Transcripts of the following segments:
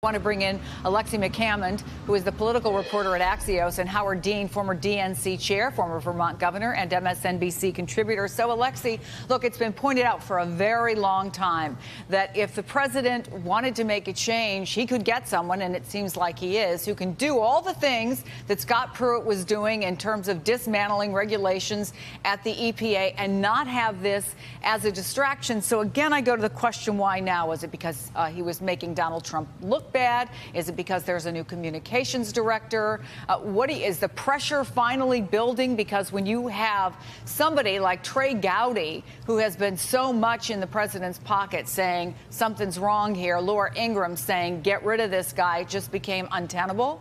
I want to bring in Alexi McCammond, who is the political reporter at Axios, and Howard Dean, former DNC chair, former Vermont governor, and MSNBC contributor. So, Alexi, look, it's been pointed out for a very long time that if the president wanted to make a change, he could get someone, and it seems like he is, who can do all the things that Scott Pruitt was doing in terms of dismantling regulations at the EPA and not have this as a distraction. So, again, I go to the question, why now? Was it because he was making Donald Trump look bad? Is it because there's a new communications director? Is the pressure finally building? Because when you have somebody like Trey Gowdy, who has been so much in the president's pocket, saying something's wrong here, Laura Ingraham saying get rid of this guy, it just became untenable?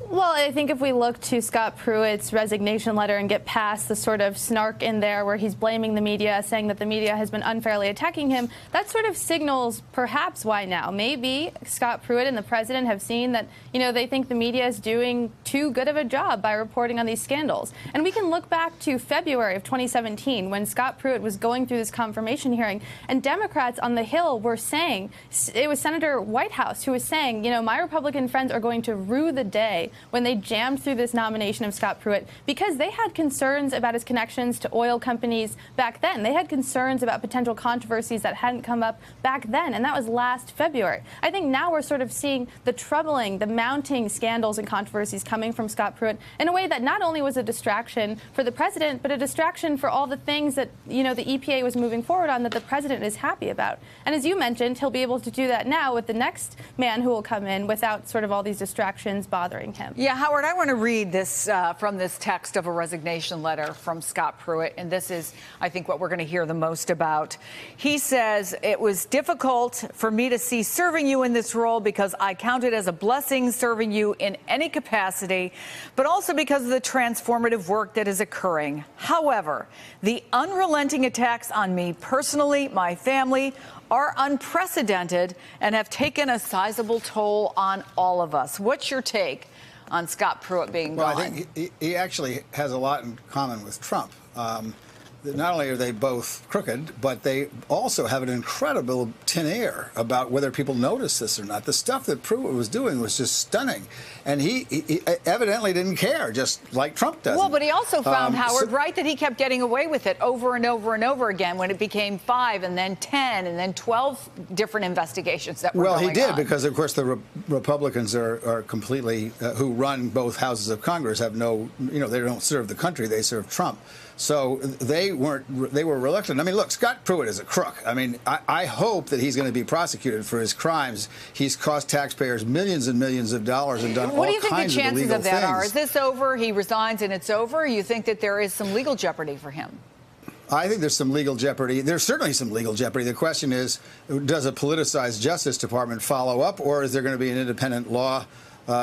Well, I think if we look to Scott Pruitt's resignation letter and get past the sort of snark in there where he's blaming the media, saying that the media has been unfairly attacking him, that sort of signals perhaps why now. Maybe Scott Pruitt and the president have seen that, they think the media is doing too good of a job by reporting on these scandals. And we can look back to February of 2017 when Scott Pruitt was going through this confirmation hearing, and Democrats on the Hill were saying, it was Senator Whitehouse who was saying, my Republican friends are going to rue the day when they jammed through this nomination of Scott Pruitt, because they had concerns about his connections to oil companies back then. They had concerns about potential controversies that hadn't come up back then, and that was last February. I think now we're sort of seeing the mounting scandals and controversies coming from Scott Pruitt in a way that not only was a distraction for the president, but a distraction for all the things that, the EPA was moving forward on that the president is happy about. And as you mentioned, he'll be able to do that now with the next man who will come in without sort of all these distractions bothering him. Yeah, Howard, I want to read this from this text of a resignation letter from Scott Pruitt, and this is, I think, what we're going to hear the most about. He says, "It was difficult for me to see serving you in this role because I count it as a blessing serving you in any capacity, but also because of the transformative work that is occurring. However, the unrelenting attacks on me personally, my family, are unprecedented and have taken a sizable toll on all of us." What's your take on Scott Pruitt being gone? Well, I think he actually has a lot in common with Trump. Not only are they both crooked, but they also have an incredible tin air about whether people notice this or not. The stuff that Pruitt was doing was just stunning. And he evidently didn't care, just like Trump does. Well, but he also found, Howard, right, that he kept getting away with it over and over and over again when it became 5 and then 10 and then 12 different investigations that were going on. Well, he did, because, of course, the Republicans are completely, who run both houses of Congress, have no, they don't serve the country, they serve Trump. So they were reluctant. I mean, look, Scott Pruitt is a crook. I mean, I hope that he's going to be prosecuted for his crimes. He's cost taxpayers millions and millions of dollars and done all kinds of illegal things. What do you think the chances of that are? Is this over? He resigns and it's over? Or you think that there is some legal jeopardy for him? I think there's some legal jeopardy. There's certainly some legal jeopardy. The question is, does a politicized Justice Department follow up, or is there going to be an independent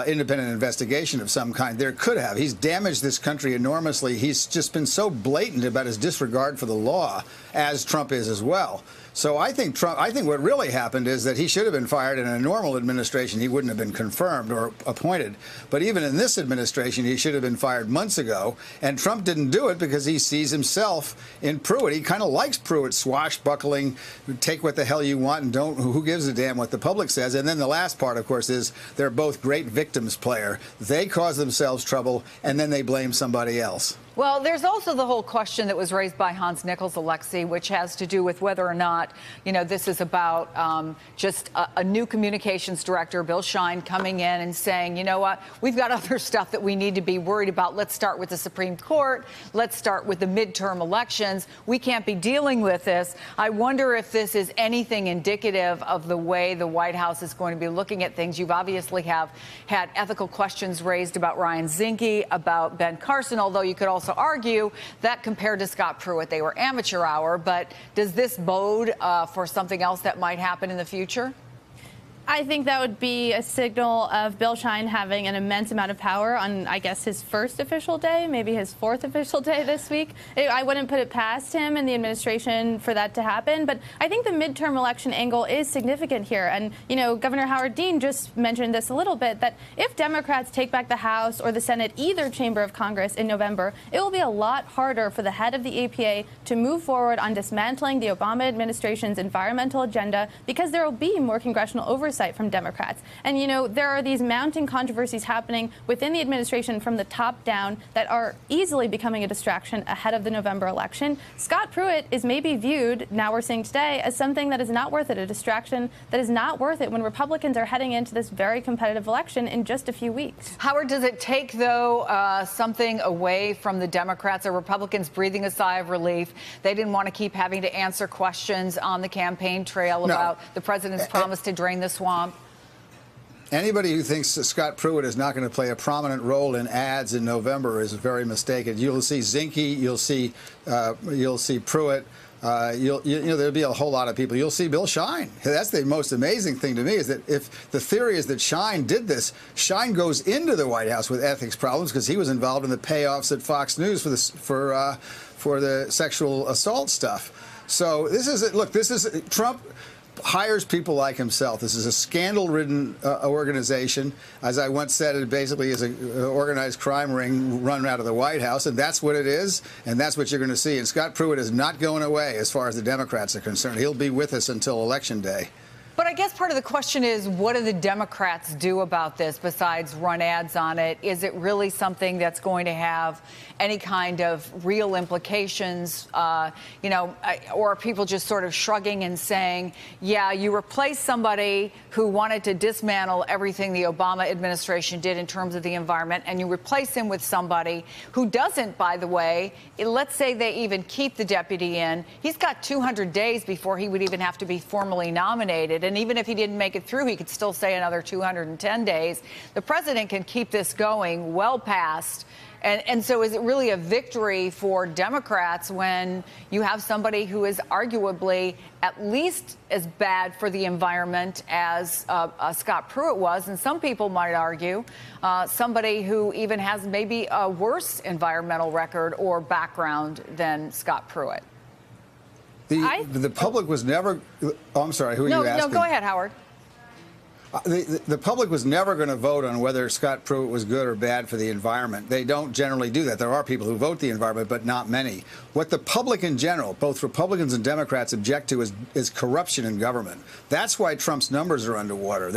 independent investigation of some kind? There could have. He's damaged this country enormously. He's just been so blatant about his disregard for the law, as Trump is as well. So I think what really happened is that he should have been fired. In a normal administration, he wouldn't have been confirmed or appointed. But even in this administration, he should have been fired months ago. And Trump didn't do it because he sees himself in Pruitt. He kind of likes Pruitt, swashbuckling, take what the hell you want and don't, who gives a damn what the public says. And then the last part, of course, is they're both great victims player. They cause themselves trouble, and then they blame somebody else. Well, there's also the whole question that was raised by Hans Nichols, Alexi, which has to do with whether or not, this is about just a new communications director, Bill Shine, coming in and saying, you know what, we've got other stuff that we need to be worried about. Let's start with the Supreme Court. Let's start with the midterm elections. We can't be dealing with this. I wonder if this is anything indicative of the way the White House is going to be looking at things. You've obviously have had ethical questions raised about Ryan Zinke, about Ben Carson, although you could also argue that compared to Scott Pruitt, they were amateur hour. But does this bode for something else that might happen in the future? I think that would be a signal of Bill Shine having an immense amount of power on, I guess, his first official day, maybe his fourth official day this week. I wouldn't put it past him and the administration for that to happen. But I think the midterm election angle is significant here. And, Governor Howard Dean just mentioned this a little bit, that if Democrats take back the House or the Senate, either chamber of Congress in November, it will be a lot harder for the head of the EPA to move forward on dismantling the Obama administration's environmental agenda, because there will be more congressional oversight oversight from Democrats. And, you know, there are these mounting controversies happening within the administration from the top down that are easily becoming a distraction ahead of the November election. Scott Pruitt is maybe viewed, now we're seeing today, as something that is not worth it, a distraction that is not worth it when Republicans are heading into this very competitive election in just a few weeks. Howard, does it take, though, something away from the Democrats? Are Republicans breathing a sigh of relief? They didn't want to keep having to answer questions on the campaign trail about the president's promise to drain the swamp. Anybody who thinks that Scott Pruitt is not going to play a prominent role in ads in November is very mistaken. You'll see Zinke, you'll see Pruitt. You know, there'll be a whole lot of people. You'll see Bill Shine. That's the most amazing thing to me, is that if the theory is that Shine did this, Shine goes into the White House with ethics problems because he was involved in the payoffs at Fox News for the sexual assault stuff. So this is Trump hires people like himself. This is a scandal-ridden organization. As I once said, it basically is an organized crime ring run out of the White House, and that's what it is, and that's what you're going to see. And Scott Pruitt is not going away as far as the Democrats are concerned. He'll be with us until Election Day. But I guess part of the question is, what do the Democrats do about this besides run ads on it? Is it really something that's going to have any kind of real implications, you know, or are people just sort of shrugging and saying, yeah, you replace somebody who wanted to dismantle everything the Obama administration did in terms of the environment, and you replace him with somebody who doesn't, by the way, let's say they even keep the deputy in. He's got 200 days before he would even have to be formally nominated. And even if he didn't make it through, he could still say another 210 days. The president can keep this going well past. And so is it really a victory for Democrats when you have somebody who is arguably at least as bad for the environment as Scott Pruitt was? And some people might argue somebody who even has maybe a worse environmental record or background than Scott Pruitt. The public was never. Oh, I'm sorry. Who are you asking? No, go ahead, Howard. The public was never going to vote on whether Scott Pruitt was good or bad for the environment. They don't generally do that. There are people who vote the environment, but not many. What the public in general, both Republicans and Democrats, object to is corruption in government. That's why Trump's numbers are underwater.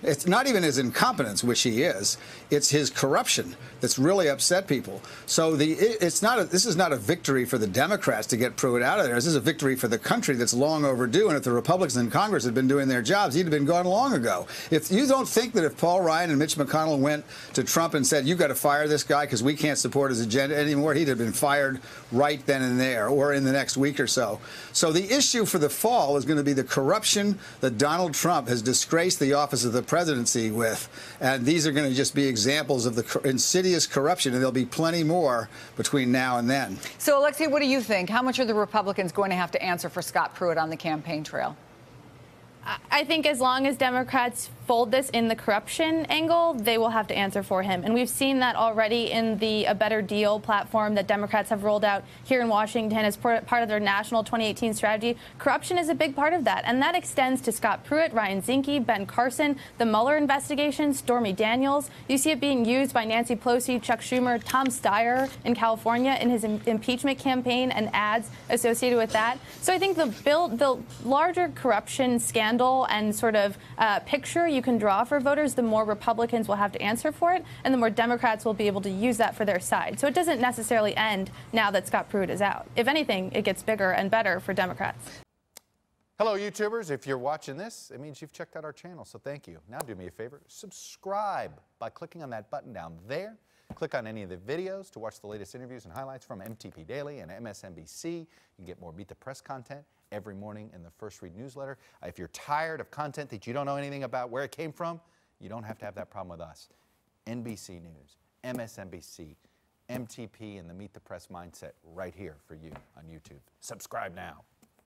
It's not even his incompetence, which he is. It's his corruption that's really upset people. So this is not a victory for the Democrats to get Pruitt out of there. This is a victory for the country that's long overdue. And if the Republicans in Congress had been doing their jobs, he'd have been gone long ago. If you don't think that if Paul Ryan and Mitch McConnell went to Trump and said, you've got to fire this guy because we can't support his agenda anymore, he'd have been fired right then and there or in the next week or so. So the issue for the fall is going to be the corruption that Donald Trump has disgraced the office of the presidency with. And these are going to just be examples of the insidious corruption, and there'll be plenty more between now and then. So, Alexia, what do you think? How much are the Republicans going to have to answer for Scott Pruitt on the campaign trail? I think as long as Democrats fold this in the corruption angle, they will have to answer for him. And we've seen that already in the A Better Deal platform that Democrats have rolled out here in Washington as part of their national 2018 strategy. Corruption is a big part of that. And that extends to Scott Pruitt, Ryan Zinke, Ben Carson, the Mueller investigation, Stormy Daniels. You see it being used by Nancy Pelosi, Chuck Schumer, Tom Steyer in California in his impeachment campaign and ads associated with that. So I think the larger corruption scandal and sort of picture you can draw for voters, the more Republicans will have to answer for it, and the more Democrats will be able to use that for their side. So it doesn't necessarily end now that Scott Pruitt is out. If anything, it gets bigger and better for Democrats. Hello, YouTubers. If you're watching this, it means you've checked out our channel, so thank you. Now do me a favor, subscribe by clicking on that button down there. Click on any of the videos to watch the latest interviews and highlights from MTP Daily and MSNBC. You can get more Meet the Press content every morning in the First Read newsletter. If you're tired of content that you don't know anything about where it came from, you don't have to have that problem with us. NBC News, MSNBC, MTP, and the Meet the Press mindset right here for you on YouTube. Subscribe now.